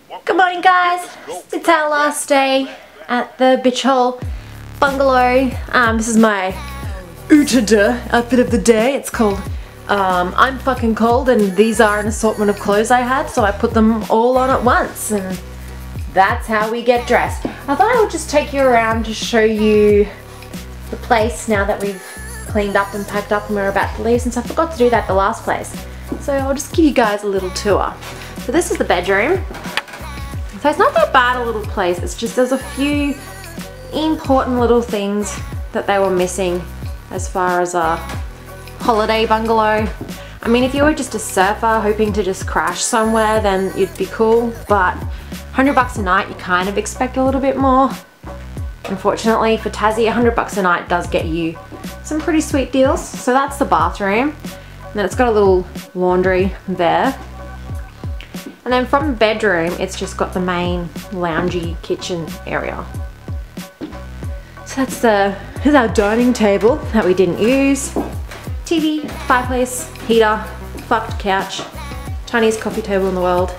Good morning guys, it's our last day at the Bitch Hole bungalow. This is my outfit of the day. It's called I'm fucking cold, and these are an assortment of clothes I had, so I put them all on at once, and that's how we get dressed. I thought I would just take you around to show you the place now that we've cleaned up and packed up and we're about to leave, since I forgot to do that the last place. So I'll just give you guys a little tour. So this is the bedroom. So it's not that bad a little place, it's just there's a few important little things that they were missing as far as a holiday bungalow. I mean, if you were just a surfer hoping to just crash somewhere, then you'd be cool, but $100 a night, you kind of expect a little bit more. Unfortunately for Tassie, $100 a night does get you some pretty sweet deals. So that's the bathroom, and then it's got a little laundry there. And then from the bedroom, it's just got the main loungy kitchen area. So here's our dining table that we didn't use. TV, fireplace, heater, fucked couch, tiniest coffee table in the world,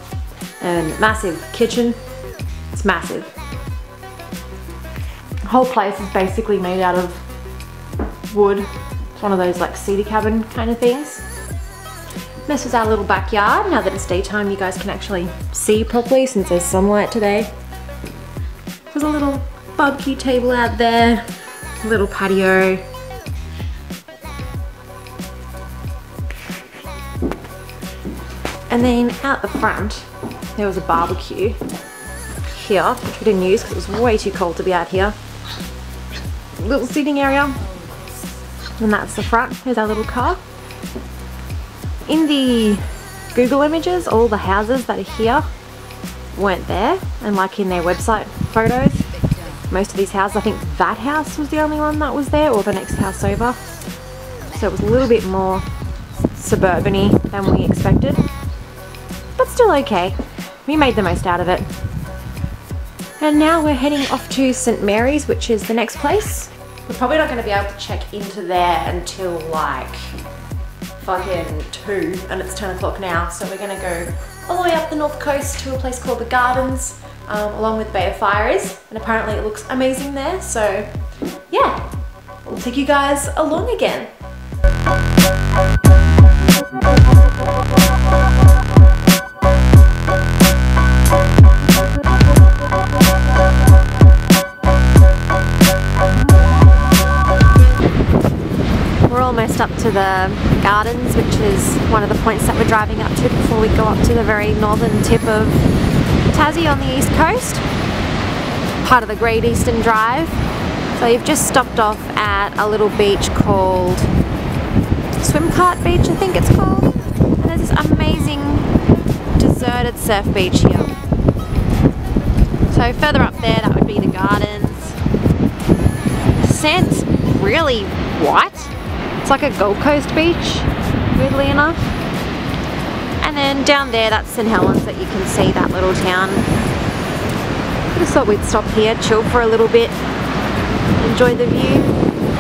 and massive kitchen. It's massive. The whole place is basically made out of wood. It's one of those like cedar cabin kind of things. This is our little backyard. Now that it's daytime, you guys can actually see properly since there's sunlight today. There's a little barbecue table out there, a little patio. And then out the front, there was a barbecue here, which we didn't use because it was way too cold to be out here. Little seating area. And that's the front. Here's our little car. In the Google images, all the houses that are here weren't there, and like in their website photos, most of these houses, I think that house was the only one that was there, or the next house over. So it was a little bit more suburban-y than we expected, but still okay. We made the most out of it. And now we're heading off to St. Mary's, which is the next place. We're probably not going to be able to check into there until like fucking 2, and it's 10 o'clock now, so we're gonna go all the way up the north coast to a place called the Gardens, along with Bay of Fire is, and apparently it looks amazing there, so yeah, we'll take you guys along again. Almost up to the Gardens, which is one of the points that we're driving up to before we go up to the very northern tip of Tassie on the east coast, part of the Great Eastern Drive. So you've just stopped off at a little beach called Swim Cart Beach, I think it's called, and there's this amazing deserted surf beach here. So further up there, that would be the Gardens. The sand's really white. It's like a Gold Coast beach, weirdly enough. And then down there, that's St. Helens, that you can see that little town. I just thought we'd stop here, chill for a little bit, enjoy the view,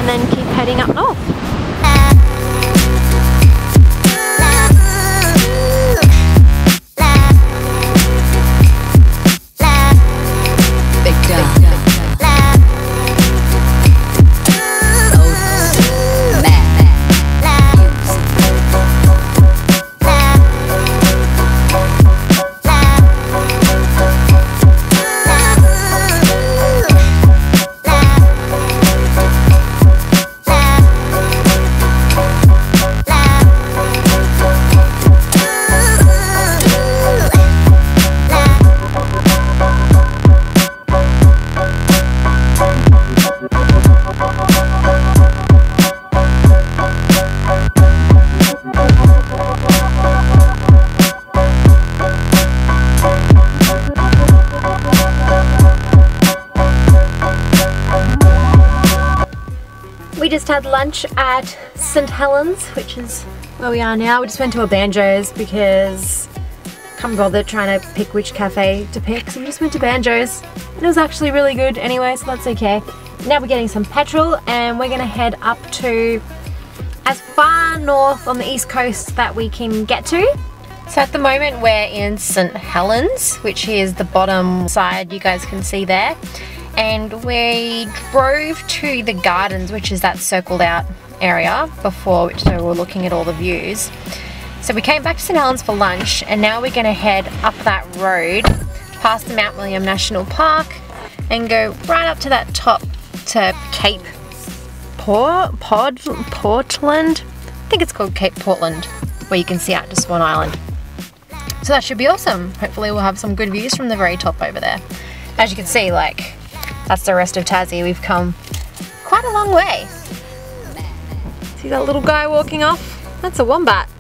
and then keep heading up north. We just had lunch at St. Helens, which is where we are now. We just went to a Banjo's because I can't bother trying to pick which cafe to pick, so we just went to Banjo's, and it was actually really good anyway, so that's okay. Now we're getting some petrol and we're gonna head up to as far north on the east coast that we can get to. So at the moment we're in St. Helens, which is the bottom side you guys can see there. And we drove to the gardens, which is that circled out area before, so we're looking at all the views. So we came back to St. Helens for lunch, and now we're gonna head up that road past the Mount William National Park and go right up to that top to Cape Portland. I think it's called Cape Portland, where you can see out to Swan Island. So that should be awesome. Hopefully we'll have some good views from the very top over there. As you can see, like, that's the rest of Tassie. We've come quite a long way. See that little guy walking off? That's a wombat.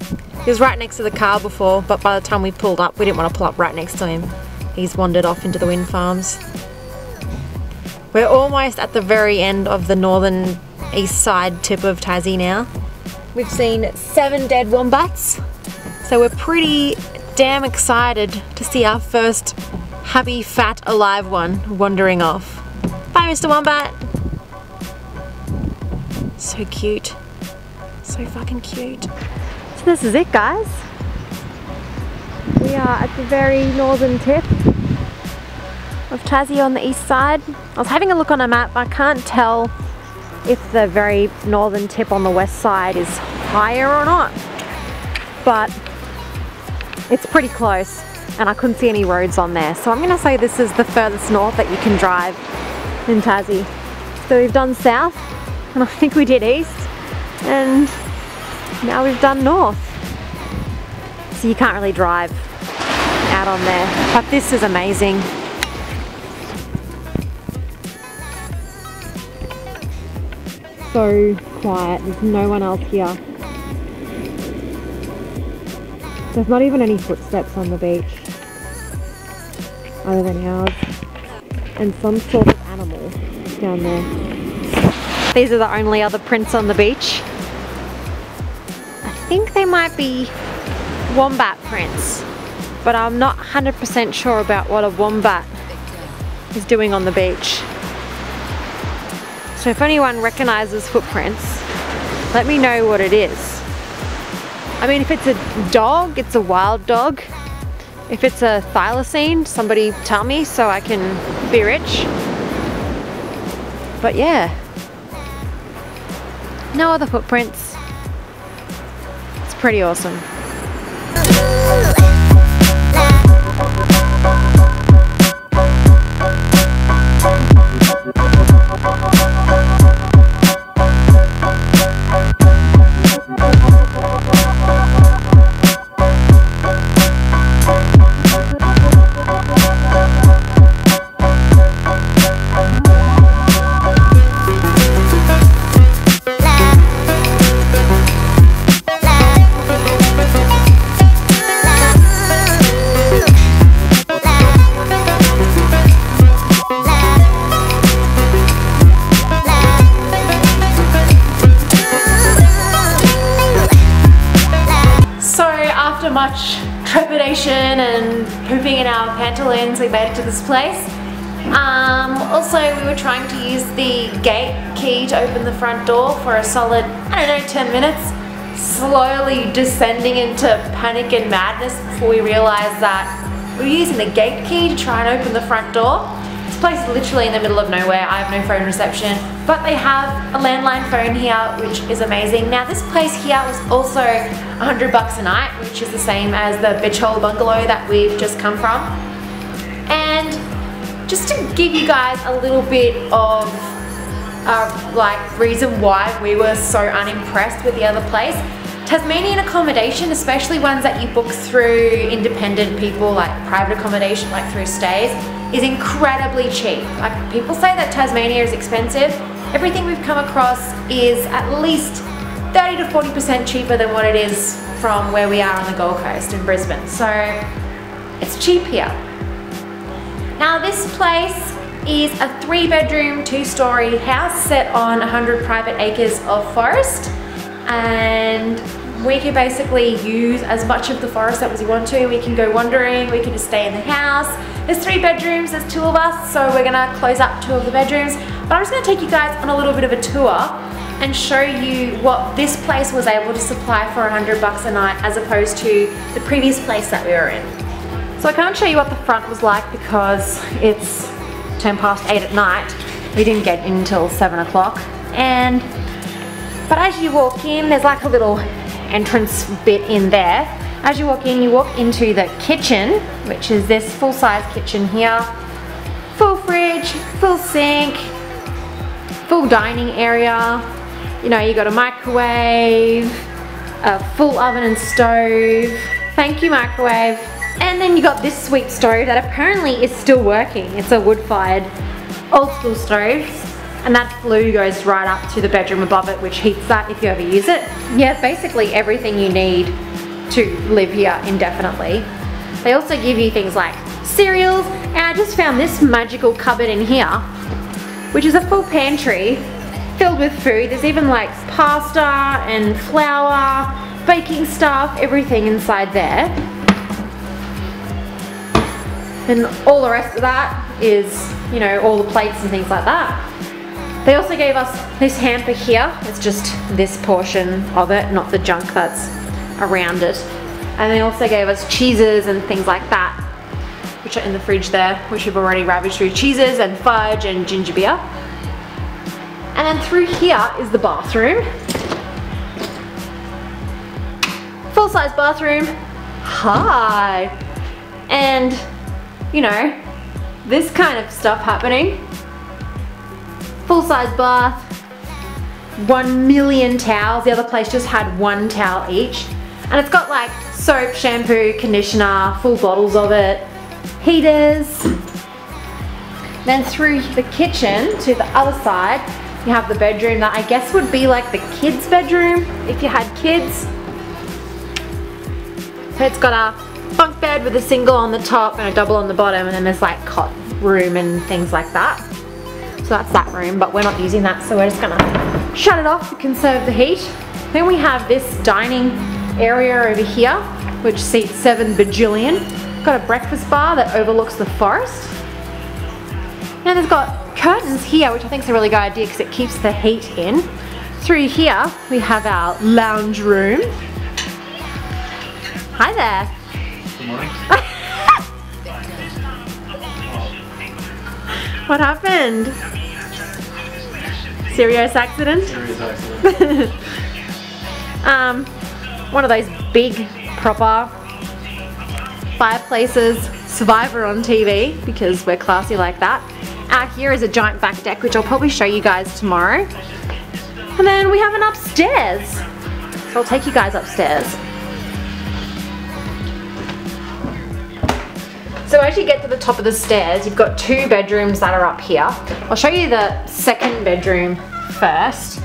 He was right next to the car before, but by the time we pulled up, we didn't want to pull up right next to him. He's wandered off into the wind farms. We're almost at the very end of the northern east side tip of Tassie now. We've seen 7 dead wombats, so we're pretty damn excited to see our first happy, fat, alive one wandering off. Bye, Mr. Wombat. So cute. So fucking cute. So this is it, guys. We are at the very northern tip of Tassie on the east side. I was having a look on a map. I can't tell if the very northern tip on the west side is higher or not, but it's pretty close, and I couldn't see any roads on there. So I'm going to say this is the furthest north that you can drive in Tassie. So we've done south, and I think we did east, and now we've done north. So you can't really drive out on there, but this is amazing. So quiet, there's no one else here. There's not even any footsteps on the beach other than ours, and some sort of animal down there. These are the only other prints on the beach. I think they might be wombat prints, but I'm not 100% sure about what a wombat is doing on the beach. So if anyone recognizes footprints, let me know what it is. I mean, if it's a dog, it's a wild dog. If it's a thylacine, somebody tell me so I can be rich. But yeah, no other footprints. It's pretty awesome. Much trepidation and pooping in our pantaloons, we made it to this place. Also, we were trying to use the gate key to open the front door for a solid, I don't know, 10 minutes, slowly descending into panic and madness before we realized that we were using the gate key to try and open the front door. This place is literally in the middle of nowhere. I have no phone reception, but they have a landline phone here, which is amazing. Now this place here was also $100 a night, which is the same as the beach hole bungalow that we've just come from. And just to give you guys a little bit of reason why we were so unimpressed with the other place, Tasmanian accommodation, especially ones that you book through independent people, like private accommodation, like through stays, is incredibly cheap. Like, people say that Tasmania is expensive. Everything we've come across is at least 30 to 40% cheaper than what it is from where we are on the Gold Coast in Brisbane. So it's cheap here. Now this place is a 3-bedroom, 2-story house set on 100 private acres of forest, and we can basically use as much of the forest as we want to. We can go wandering, we can just stay in the house. There's 3 bedrooms, there's 2 of us, so we're gonna close up 2 of the bedrooms. But I'm just gonna take you guys on a little bit of a tour and show you what this place was able to supply for $100 a night as opposed to the previous place that we were in. So I can't show you what the front was like because it's 8:10 at night. We didn't get in until 7 o'clock. But as you walk in, there's like a little entrance bit in there. As you walk in, you walk into the kitchen, which is this full-size kitchen here. Full fridge, full sink, full dining area. You know, you got a microwave, a full oven and stove. Thank you, microwave. And then you got this sweet stove that apparently is still working. It's a wood-fired old school stove. And that flue goes right up to the bedroom above it, which heats that if you ever use it. Yeah, basically everything you need to live here indefinitely. They also give you things like cereals, and I just found this magical cupboard in here, which is a full pantry filled with food. There's even like pasta and flour, baking stuff, everything inside there. And all the rest of that is, you know, all the plates and things like that. They also gave us this hamper here. It's just this portion of it, not the junk that's around it. And they also gave us cheeses and things like that, which are in the fridge there, which we've already ravaged through. Cheeses and fudge and ginger beer. And then through here is the bathroom. Full-size bathroom. Hi. And, you know, this kind of stuff happening. Full-size bath, 1 million towels. The other place just had 1 towel each. And it's got like soap, shampoo, conditioner, full bottles of it, heaters. Then through the kitchen to the other side, you have the bedroom that I guess would be like the kids' bedroom if you had kids. So it's got a bunk bed with a single on the top and a double on the bottom, and then there's like cot room and things like that. So that's that room, but we're not using that, so we're just gonna shut it off to conserve the heat. Then we have this dining area over here, which seats 7 bajillion. Got a breakfast bar that overlooks the forest. And it's got curtains here, which I think is a really good idea because it keeps the heat in. Through here, we have our lounge room. Hi there. Good morning. What happened? Serious accident? Serious accident. One of those big proper fireplaces, Survivor on TV, because we're classy like that. Out here is a giant back deck, which I'll probably show you guys tomorrow. And then we have an upstairs. So I'll take you guys upstairs. So as you get to the top of the stairs, you've got 2 bedrooms that are up here. I'll show you the second bedroom first.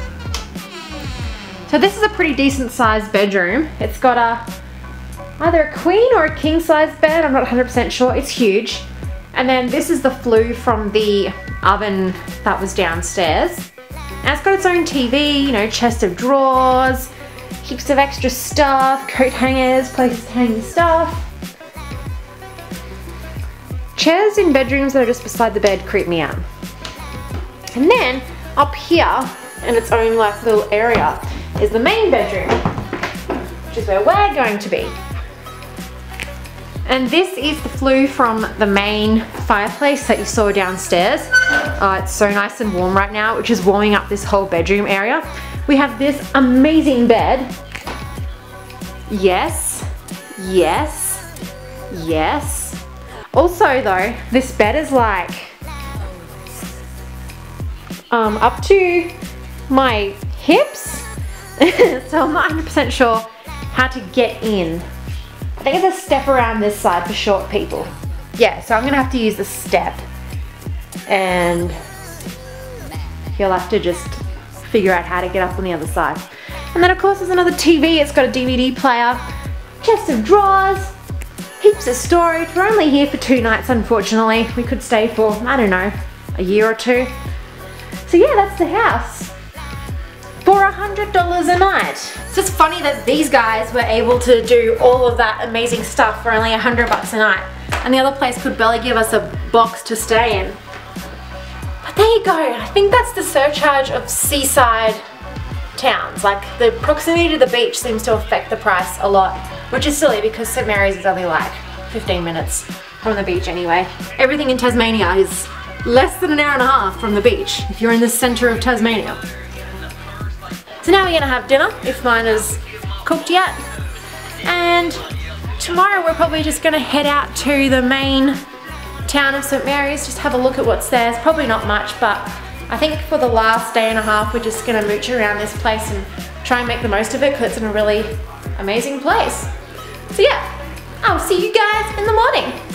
So this is a pretty decent sized bedroom. It's got either a queen or a king size bed, I'm not 100% sure, it's huge. And then this is the flue from the oven that was downstairs. And it's got its own TV, you know, chest of drawers, heaps of extra stuff, coat hangers, places to hang your stuff. Chairs in bedrooms that are just beside the bed creep me out. And then up here, in its own like little area, is the main bedroom, which is where we're going to be. And this is the flue from the main fireplace that you saw downstairs. It's so nice and warm right now, which is warming up this whole bedroom area. We have this amazing bed. Yes, yes, yes. Also though, this bed is like up to my hips, so I'm not 100% sure how to get in. I think there's a step around this side for short people. Yeah, so I'm gonna have to use the step, and you'll have to just figure out how to get up on the other side. And then of course there's another TV, it's got a DVD player, chest of drawers, heaps of storage. We're only here for 2 nights, unfortunately. We could stay for, I don't know, a year or 2. So yeah, that's the house. For $100 a night. It's just funny that these guys were able to do all of that amazing stuff for only $100 a night. And the other place could barely give us a box to stay in. But there you go. I think that's the surcharge of seaside towns. Like the proximity to the beach seems to affect the price a lot, which is silly because St Mary's is only like 15 minutes from the beach anyway. Everything in Tasmania is less than an hour and a half from the beach if you're in the centre of Tasmania. So now we're gonna have dinner, if mine is cooked yet. And tomorrow we're probably just gonna head out to the main town of St Mary's, just have a look at what's there. It's probably not much, but I think for the last day and a half we're just gonna mooch around this place and try and make the most of it because it's in a really amazing place. So yeah, I'll see you guys in the morning.